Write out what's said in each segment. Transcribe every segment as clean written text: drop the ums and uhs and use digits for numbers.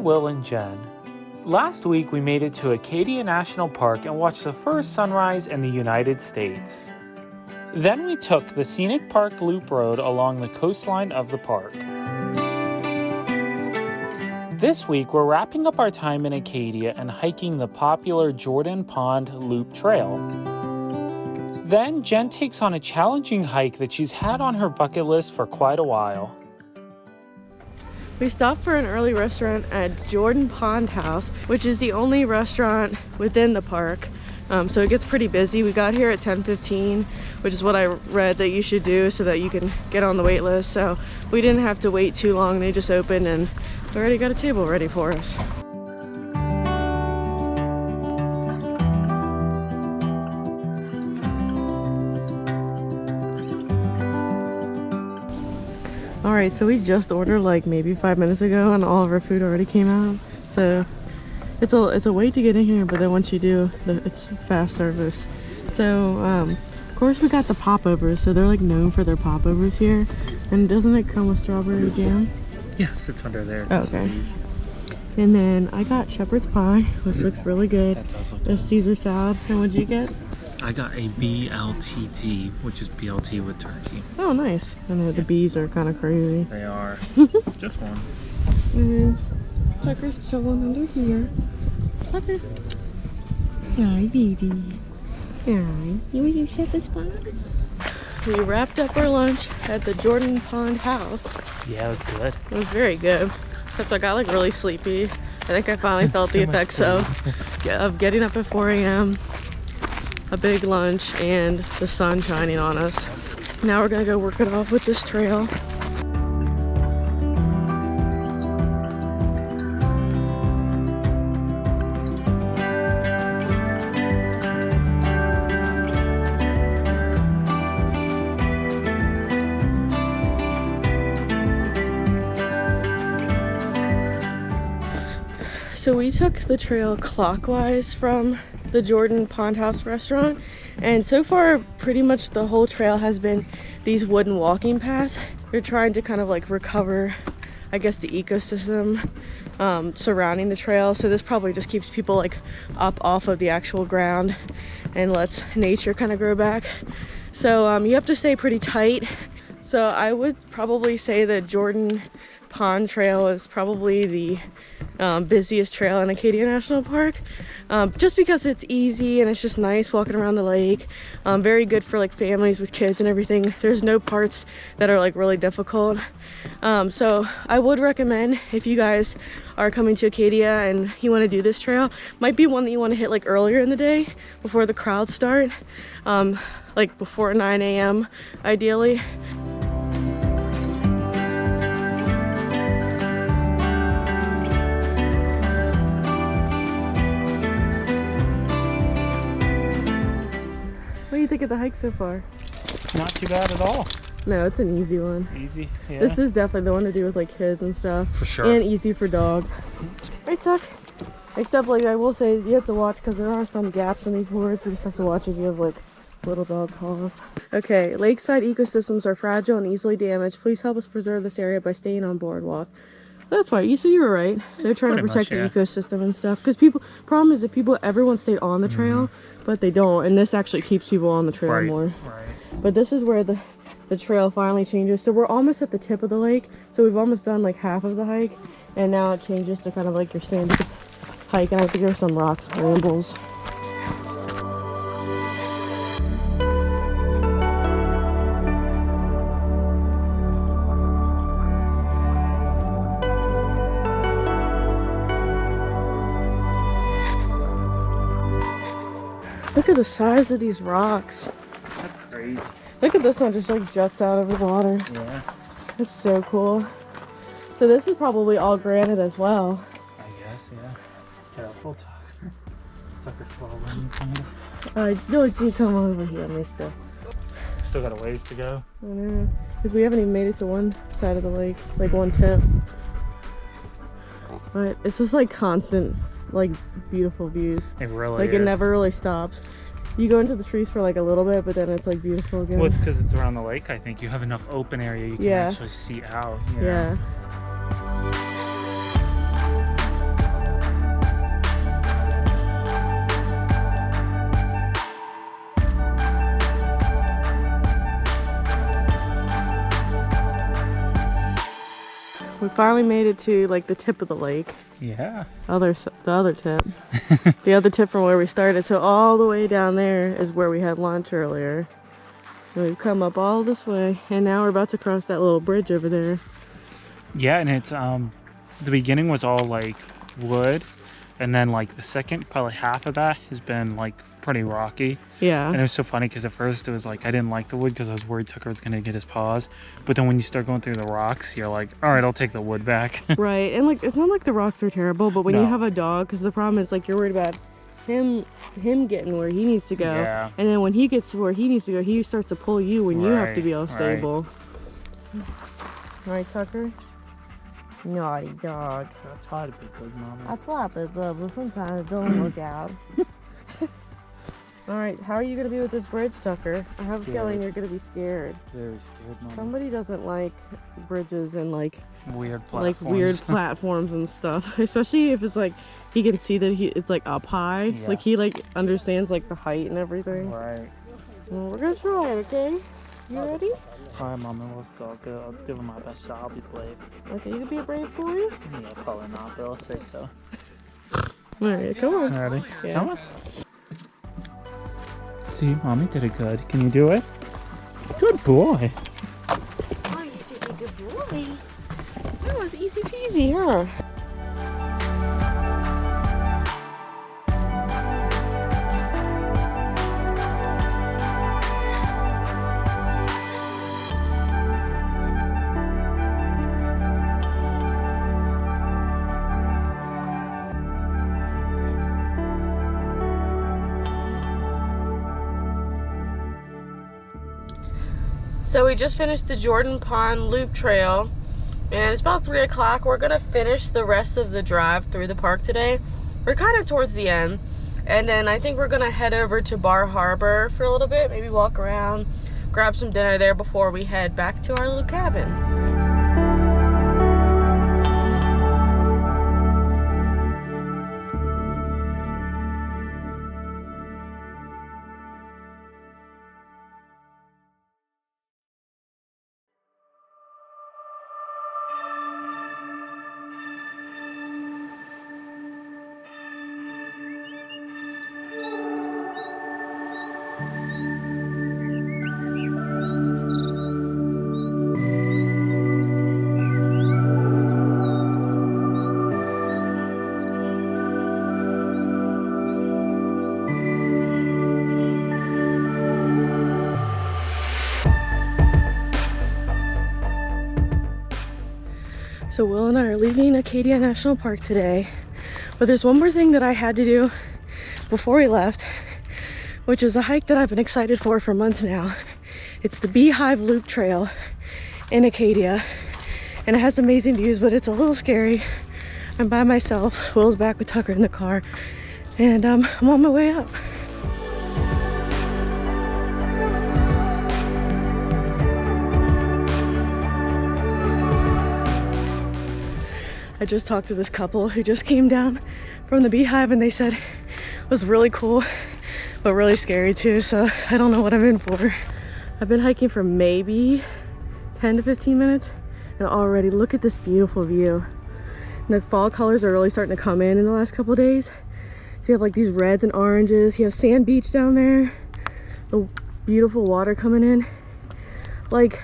Will and Jen. Last week we made it to Acadia National Park and watched the first sunrise in the United States. Then we took the scenic park loop road along the coastline of the park. This week we're wrapping up our time in Acadia and hiking the popular Jordan Pond Loop Trail. Then Jen takes on a challenging hike that she's had on her bucket list for quite a while. We stopped for an early restaurant at Jordan Pond House, which is the only restaurant within the park. So it gets pretty busy. We got here at 10:15, which is what I read that you should do so that you can get on the wait list. So we didn't have to wait too long. They just opened and we already got a table ready for us. All right, so we just ordered like maybe 5 minutes ago and all of our food already came out. So it's a wait to get in here, but then once you do, it's fast service. So of course we got the popovers, so they're like known for their popovers here. And doesn't it come with strawberry jam? Yes, it's under there. Oh, okay. And then I got shepherd's pie, which looks really good. That does look good. A Caesar salad. And what'd you get? I got a BLTT, which is BLT with turkey. Oh, nice. I know the bees are kind of crazy. They are. Just one. And then Tucker's chilling under here. Tucker. Hi, baby. Hi. You want your shepherd's pie? We wrapped up our lunch at the Jordan Pond House. Yeah, it was good. It was very good. Except I got like really sleepy. I think I finally felt the effects of getting up at 4 a.m. a big lunch, and the sun shining on us. Now we're gonna go work it off with this trail. So we took the trail clockwise from the Jordan Pond House restaurant, and so far pretty much the whole trail has been these wooden walking paths. We're trying to kind of like recover, I guess, the ecosystem surrounding the trail, so this probably just keeps people like up off of the actual ground and lets nature kind of grow back. So you have to stay pretty tight. So I would probably say the Jordan Pond Trail is probably the busiest trail in Acadia National Park, just because it's easy and it's just nice walking around the lake. Very good for like families with kids and everything. There's no parts that are like really difficult. So I would recommend, if you guys are coming to Acadia and you want to do this trail, might be one that you want to hit like earlier in the day before the crowds start, like before 9 a.m. ideally. What do you think of the hike so far? Not too bad at all. No, it's an easy one. Easy, yeah. This is definitely the one to do with like kids and stuff. For sure. And easy for dogs. Right, Tuck? Except like I will say you have to watch because there are some gaps in these boards. You just have to watch if you have like little dog paws. Okay, lakeside ecosystems are fragile and easily damaged. Please help us preserve this area by staying on boardwalk. That's why you were right. They're trying to protect the ecosystem and stuff. Because problem is that everyone stayed on the trail, but they don't. And this actually keeps people on the trail more. Right. But this is where the trail finally changes. So we're almost at the tip of the lake. So we've almost done like half of the hike. And now it changes to kind of like your standard hike. And I think there's some rock scrambles. Look at the size of these rocks. That's crazy. Look at this one, just like juts out of the water. Yeah. That's so cool. So this is probably all granite as well. I guess, yeah. Careful, Tucker. Tucker, slow running kind of. Don't you come over here, mister. Still got a ways to go. I know. Because we haven't even made it to one side of the lake, like one tip. But it's just like constant, like beautiful views. It really like is. It never really stops. You go into the trees for like a little bit, but then it's like beautiful again. Well, it's because it's around the lake. I think you have enough open area you can actually see out. You know? Yeah. We finally made it to like the tip of the lake. Yeah. The other tip. The other tip from where we started. So all the way down there is where we had lunch earlier. And we've come up all this way, and now we're about to cross that little bridge over there. Yeah, and it's the beginning was all like wood, and then like the second probably half of that has been like pretty rocky. Yeah. And it was so funny because at first it was like I didn't like the wood because I was worried Tucker was gonna get his paws, but then when you start going through the rocks, you're like, all right, I'll take the wood back. Right. And like it's not like the rocks are terrible, but when you No. have a dog, because the problem is like you're worried about him getting where he needs to go. Yeah. And then when he gets to where he needs to go, he starts to pull you when you have to be all Right, stable. Right, Tucker? Naughty dog. So I try to be good, Mama. I try to, but sometimes it don't work out. All right, how are you going to be with this bridge, Tucker? I have a feeling you're going to be scared. Very scared, Mama. Somebody doesn't like bridges and like Weird platforms. like weird platforms and stuff, especially if it's like he can see that it's like up high. Yes. Like he like understands like the height and everything. Right. Well, we're gonna try it, okay? You ready? All right, Mama, let's go. I'll give it my best shot. I'll be brave. Okay, you can be a brave boy. Yeah, probably not, but I'll say so. All right, come on. Ready? Yeah. Come on. See, Mommy did it good. Can you do it? Good boy. Oh, you're such a good boy. That was easy peasy, huh? So we just finished the Jordan Pond Loop Trail, and it's about 3 o'clock. We're gonna finish the rest of the drive through the park today. We're kind of towards the end, and then I think we're gonna head over to Bar Harbor for a little bit, maybe walk around, grab some dinner there before we head back to our little cabin. So Will and I are leaving Acadia National Park today, but there's one more thing that I had to do before we left, which is a hike that I've been excited for months now. It's the Beehive Loop Trail in Acadia, and it has amazing views, but it's a little scary. I'm by myself. Will's back with Tucker in the car, and I'm on my way up. I just talked to this couple who just came down from the Beehive, and they said it was really cool, but really scary too, so I don't know what I'm in for. I've been hiking for maybe 10 to 15 minutes, and already look at this beautiful view. And the fall colors are really starting to come in the last couple days. So you have like these reds and oranges. You have Sand Beach down there, the beautiful water coming in. Like,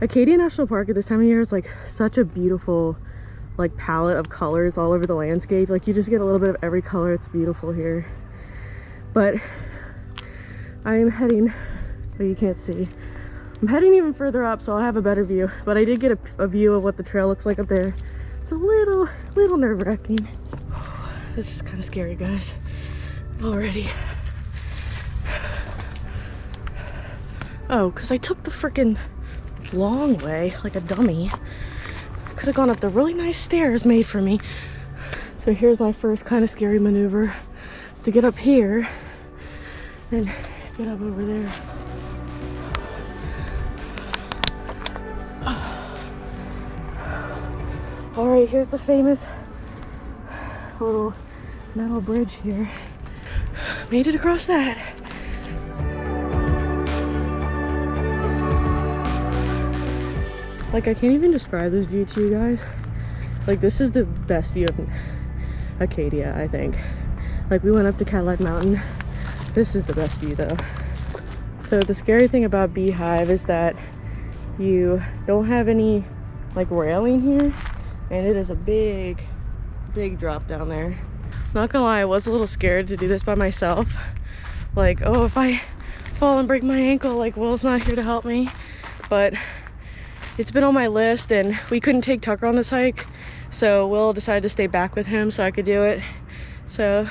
Acadia National Park at this time of year is like such a beautiful like palette of colors all over the landscape. Like you just get a little bit of every color. It's beautiful here. But I am heading, well, you can't see, I'm heading even further up, so I'll have a better view. But I did get a view of what the trail looks like up there. It's a little nerve-wracking. This is kind of scary, guys, already. Oh, because I took the freaking long way like a dummy. Could have gone up the really nice stairs made for me. So here's my first kind of scary maneuver, to get up here and get up over there. All right, here's the famous little metal bridge here. Made it across that. Like, I can't even describe this view to you guys. Like, this is the best view of Acadia, I think. Like, we went up to Cadillac Mountain. This is the best view though. So the scary thing about Beehive is that you don't have any like railing here, and it is a big drop down there. Not gonna lie, I was a little scared to do this by myself. Like, oh, if I fall and break my ankle, like Will's not here to help me. But it's been on my list, and we couldn't take Tucker on this hike, so Will decided to stay back with him so I could do it. So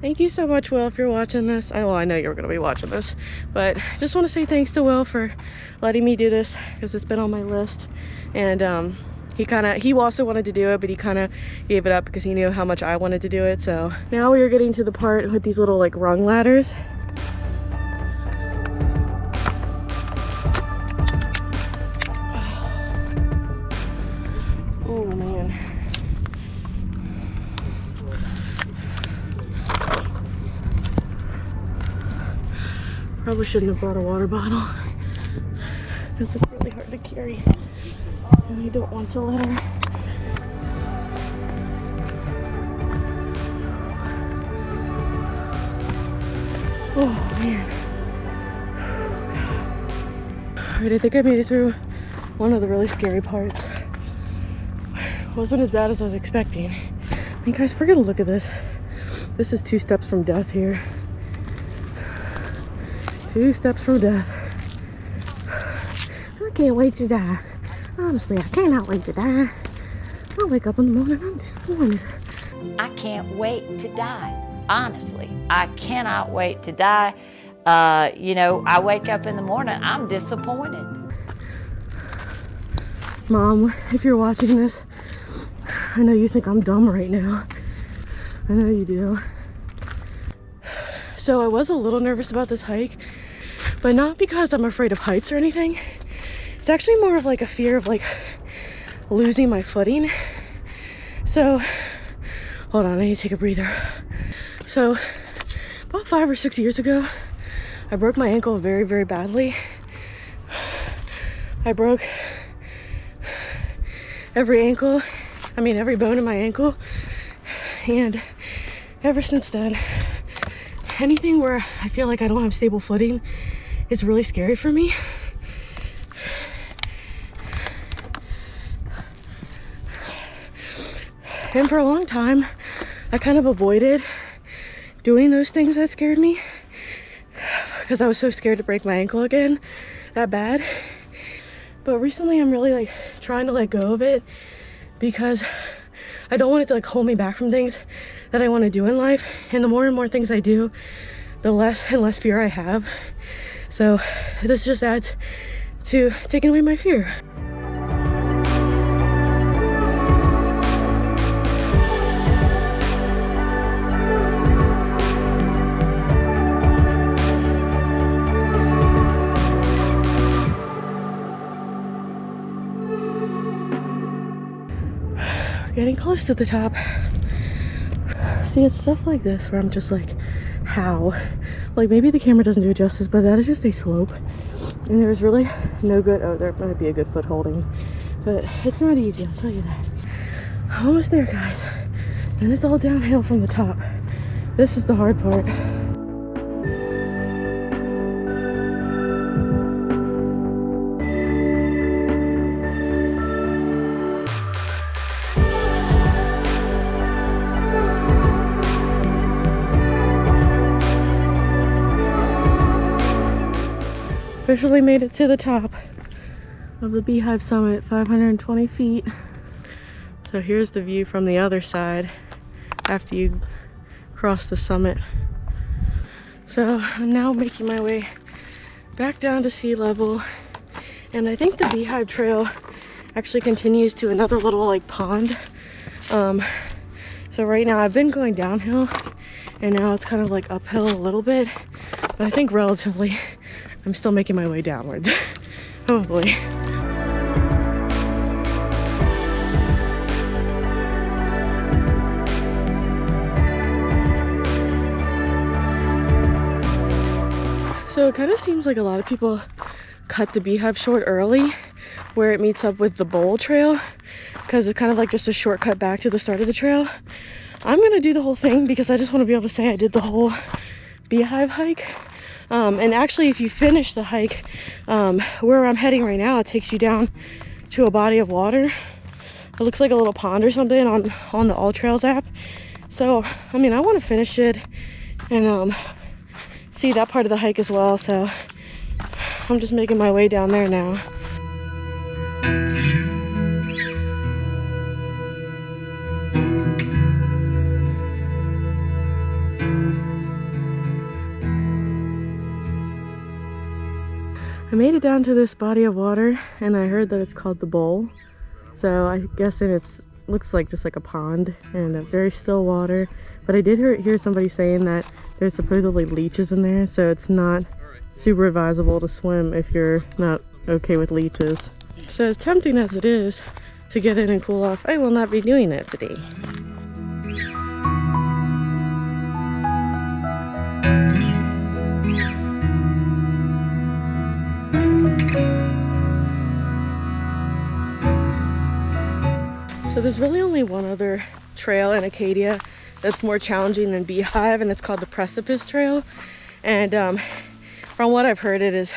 thank you so much, Will, if you're watching this. Well, I know you're gonna be watching this, but just want to say thanks to Will for letting me do this, because it's been on my list. And he also wanted to do it, but he kind of gave it up because he knew how much I wanted to do it. So now we are getting to the part with these little like rung ladders. Oh man. Probably shouldn't have brought a water bottle because it's really hard to carry, and I don't want to let her. Oh man. Alright, I think I made it through one of the really scary parts. Wasn't as bad as I was expecting. I mean, guys, forget to look at this. This is 2 steps from death here. 2 steps from death. I can't wait to die. Honestly, I cannot wait to die. I'll wake up in the morning, I'm disappointed. I can't wait to die. Honestly, I cannot wait to die. You know, I wake up in the morning, I'm disappointed. Mom, if you're watching this, I know you think I'm dumb right now. I know you do. So I was a little nervous about this hike, but not because I'm afraid of heights or anything. It's actually more of like a fear of like losing my footing. So, hold on, I need to take a breather. So, about 5 or 6 years ago, I broke my ankle very, very badly. I broke every bone in my ankle. And ever since then, anything where I feel like I don't have stable footing is really scary for me. And for a long time, I kind of avoided doing those things that scared me because I was so scared to break my ankle again that bad. But recently I'm really like trying to let go of it because I don't want it to like hold me back from things that I want to do in life. And the more and more things I do, the less and less fear I have. So this just adds to taking away my fear. Getting close to the top. See, it's stuff like this where I'm just like, how? Like, maybe the camera doesn't do it justice, but that is just a slope. And there's really no good, oh, there might be a good foot holding, but it's not easy, I'll tell you that. Almost there, guys. And it's all downhill from the top. This is the hard part. Officially made it to the top of the Beehive summit, 520 feet. So here's the view from the other side after you cross the summit. So I'm now making my way back down to sea level, and I think the Beehive Trail actually continues to another little like pond. So right now I've been going downhill, and now it's kind of like uphill a little bit, but I think relatively I'm still making my way downwards. Hopefully. So it kind of seems like a lot of people cut the Beehive short early where it meets up with the Bowl Trail, because it's kind of like just a shortcut back to the start of the trail. I'm gonna do the whole thing because I just want to be able to say I did the whole Beehive hike. And actually, if you finish the hike, where I'm heading right now, it takes you down to a body of water. It looks like a little pond or something on the All Trails app. So, I mean, I want to finish it and see that part of the hike as well. So, I'm just making my way down there now. I made it down to this body of water, and I heard that it's called the Bowl. So I guess it's looks like just like a pond and a very still water. But I did hear somebody saying that there's supposedly leeches in there, so it's not super advisable to swim if you're not okay with leeches. So as tempting as it is to get in and cool off, I will not be doing that today. So there's really only one other trail in Acadia that's more challenging than Beehive, and it's called the Precipice Trail. And from what I've heard, it is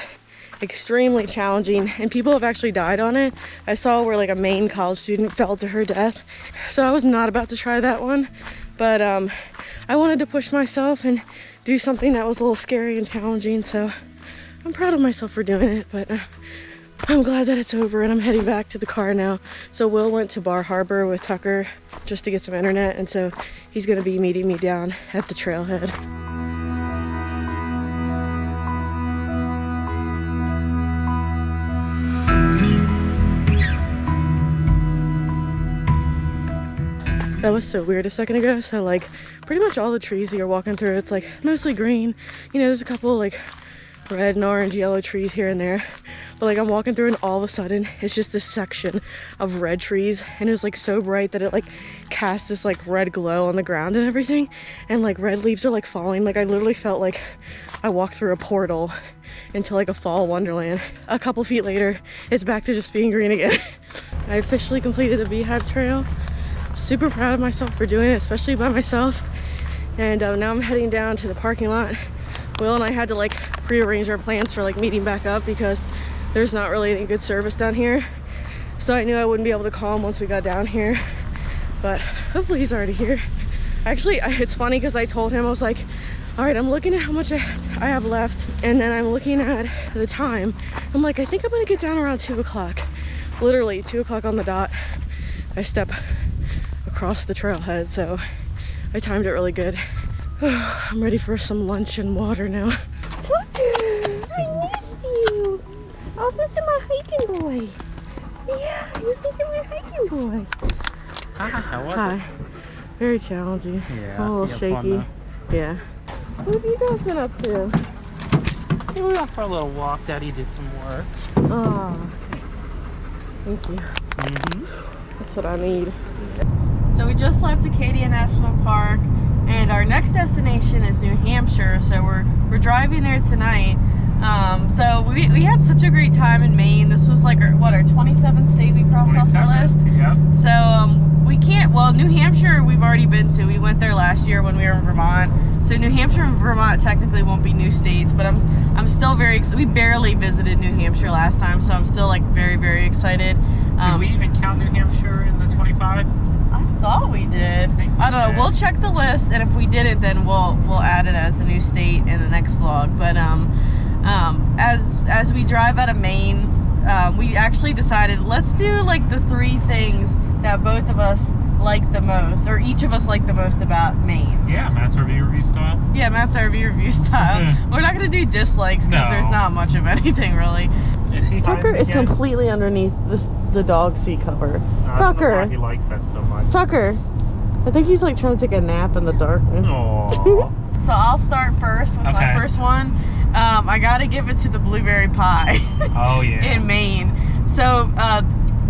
extremely challenging, and people have actually died on it. I saw where like a Maine college student fell to her death. So I was not about to try that one, but I wanted to push myself and do something that was a little scary and challenging. So I'm proud of myself for doing it, but I'm glad that it's over and I'm heading back to the car now. So Will went to Bar Harbor with Tucker just to get some internet, and so he's gonna be meeting me down at the trailhead. That was so weird a second ago. So like pretty much all the trees that you're walking through, it's like mostly green. You know, there's a couple like red and orange, yellow trees here and there. But like I'm walking through and all of a sudden it's just this section of red trees, and it was like so bright that it like cast this like red glow on the ground and everything, and like red leaves are like falling. Like I literally felt like I walked through a portal into like a fall wonderland. A couple feet later it's back to just being green again. I officially completed the Beehive Trail. Super proud of myself for doing it, especially by myself. And now I'm heading down to the parking lot. Will and I had to like prearrange our plans for like meeting back up because there's not really any good service down here. So I knew I wouldn't be able to call him once we got down here, but hopefully he's already here. Actually, it's funny because I told him, I was like, all right, I'm looking at how much I have left, and then I'm looking at the time. I'm like, I think I'm gonna get down around 2 o'clock. Literally 2 o'clock on the dot. I step across the trailhead, so I timed it really good. I'm ready for some lunch and water now. Tucker, I missed you. I was missing my hiking boy. Yeah, I was missing my hiking boy. Hi, how was Hi. it? Very challenging. Yeah. I'm a little shaky. Yeah. What have you guys been up to? Hey, we went for a little walk. Daddy did some work. Oh, thank you. That's what I need. So we just left Acadia National Park, and our next destination is New Hampshire. So we're driving there tonight. So we had such a great time in Maine. This was like our 27th state we crossed off the list. Yep. So we can't, well, New Hampshire we've already been to. We went there last year when we were in Vermont. So New Hampshire and Vermont technically won't be new states, but I'm still very excited. We barely visited New Hampshire last time, so I'm still like very, very excited. Did we even count New Hampshire in the 25? I thought we did. I don't know. We'll check the list, and if we didn't, then we'll add it as a new state in the next vlog. But as we drive out of Maine, we actually decided let's do like the 3 things that both of us like the most, or each of us like the most about Maine. Yeah, Matt's review style. Yeah, Matt's review style. We're not gonna do dislikes because there's not much of anything really. Is he Tucker is completely underneath the dog seat cover. I Tucker. don't know why he likes that so much. Tucker, I think he's like trying to take a nap in the darkness. Aww. So I'll start first with my first one. I gotta give it to the blueberry pie. Oh yeah. In Maine. So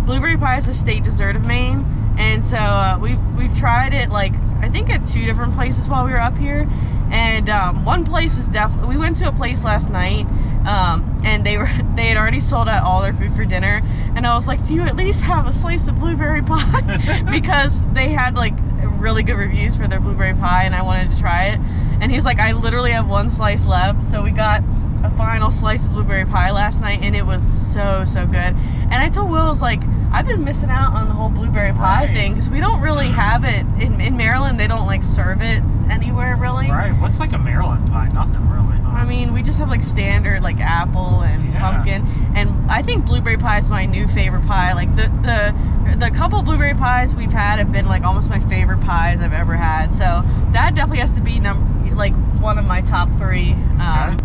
blueberry pie is the state dessert of Maine, and so we've tried it like I think at 2 different places while we were up here. And one place was we went to a place last night and they had already sold out all their food for dinner, and I was like, do you at least have a slice of blueberry pie? Because they had like really good reviews for their blueberry pie, and I wanted to try it. And he's like, I literally have one slice left. So we got a final slice of blueberry pie last night, and it was so good. And I told Will, I was like, I've been missing out on the whole blueberry pie thing, because we don't really have it in Maryland. They don't like serve it anywhere really. Right. What's like a Maryland pie? Nothing really. Huh? I mean, we just have like standard like apple and pumpkin, and I think blueberry pie is my new favorite pie. Like the couple blueberry pies we've had have been like almost my favorite pies I've ever had. So that definitely has to be like one of my top 3.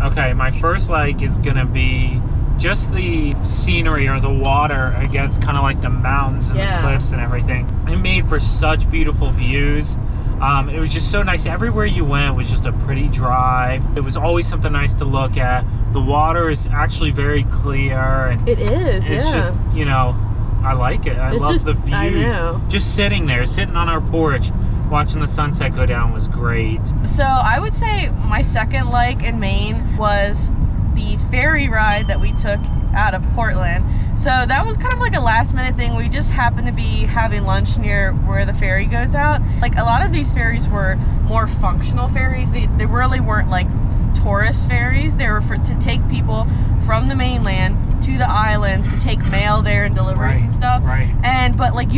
Okay, my first like is gonna be just the scenery or the water against kind of like the mountains and the cliffs and everything. It made for such beautiful views. It was just so nice. Everywhere you went was just a pretty drive. It was always something nice to look at. The water is actually very clear, and it is. It's just, you know, I like it. I love the views. I know. Just sitting on our porch, watching the sunset go down was great. So I would say my second like in Maine was the ferry ride that we took out of Portland. So that was kind of like a last minute thing. We just happened to be having lunch near where the ferry goes out. Like a lot of these ferries were more functional ferries. They really weren't like tourist ferries. They were to take people from the mainland to the islands to take mail there and deliveries and stuff. Right. But like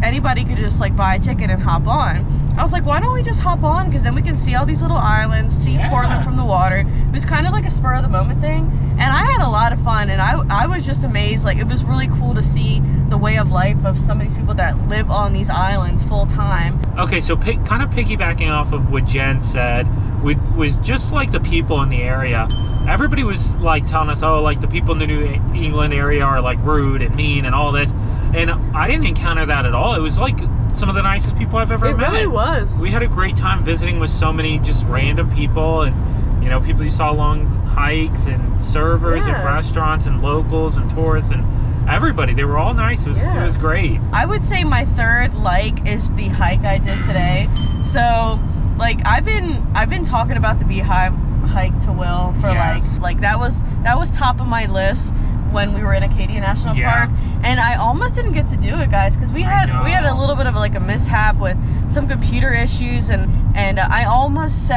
anybody could just like buy a ticket and hop on. I was like, why don't we just hop on? Because then we can see all these little islands, see Portland from the water. It was kind of like a spur of the moment thing. And I had a lot of fun, and I was just amazed. Like, it was really cool to see the way of life of some of these people that live on these islands full time. Okay, so kind of piggybacking off of what Jen said, was just like the people in the area. Everybody was like telling us, oh, like the people in the New England area are like rude and mean and all this. And I didn't encounter that at all. It was like some of the nicest people I've ever met. It really was. We had a great time visiting with so many just random people, and you know, people you saw along hikes and servers and restaurants and locals and tourists and everybody. They were all nice. It was great. I would say my third like is the hike I did today. So like I've been talking about the Beehive hike to Will for like that was top of my list when we were in Acadia National Park, and I almost didn't get to do it, guys, because we had a little bit of like a mishap with some computer issues, and I almost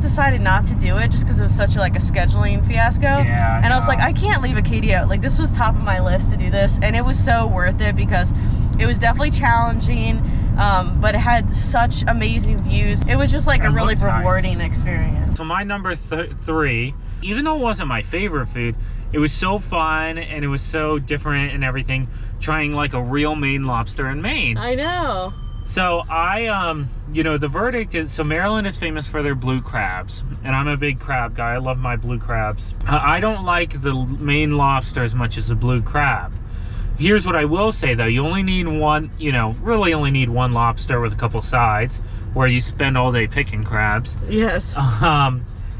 decided not to do it just because it was such a scheduling fiasco. And I was like, I can't leave Acadia. Like, this was top of my list to do this, and it was so worth it because it was definitely challenging, but it had such amazing views. It was just like a really rewarding experience. So my number 3, even though it wasn't my favorite food, it was so fun and it was so different and everything, trying like a real Maine lobster in Maine. I know. So the verdict is, so Maryland is famous for their blue crabs, and I'm a big crab guy. I love my blue crabs. I don't like the Maine lobster as much as the blue crab. Here's what I will say though, you only need one, really only need one lobster with a couple sides, where you spend all day picking crabs. Yes.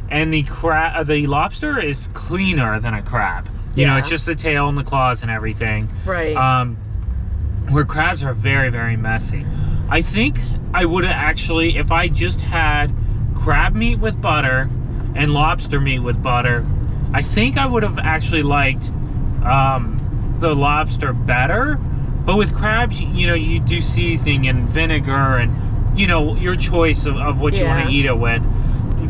And the lobster is cleaner than a crab. You know, it's just the tail and the claws and everything. Right. Where crabs are very, very messy. I think I would have actually, if I just had crab meat with butter and lobster meat with butter, I think I would have actually liked the lobster better. But with crabs, you do seasoning and vinegar and, your choice of what you want to eat it with.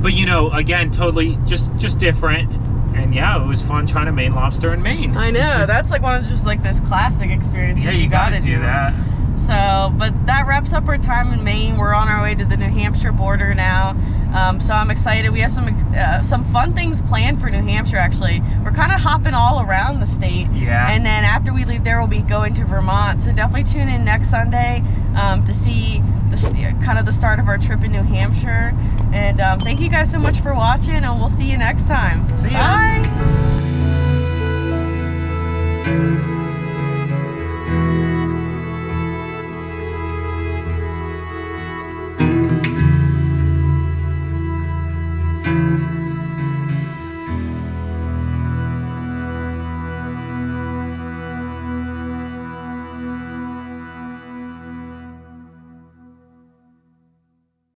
But, again, totally just different. And yeah, it was fun trying to Maine lobster in Maine. I know, that's like one of just like those classic experiences. Yeah, you gotta do that. So, but that wraps up our time in Maine. We're on our way to the New Hampshire border now. So I'm excited. We have some fun things planned for New Hampshire, actually. We're kind of hopping all around the state. Yeah. And then after we leave there, we'll be going to Vermont. So definitely tune in next Sunday to see kind of the start of our trip in New Hampshire. And thank you guys so much for watching, and we'll see you next time. See ya. Bye.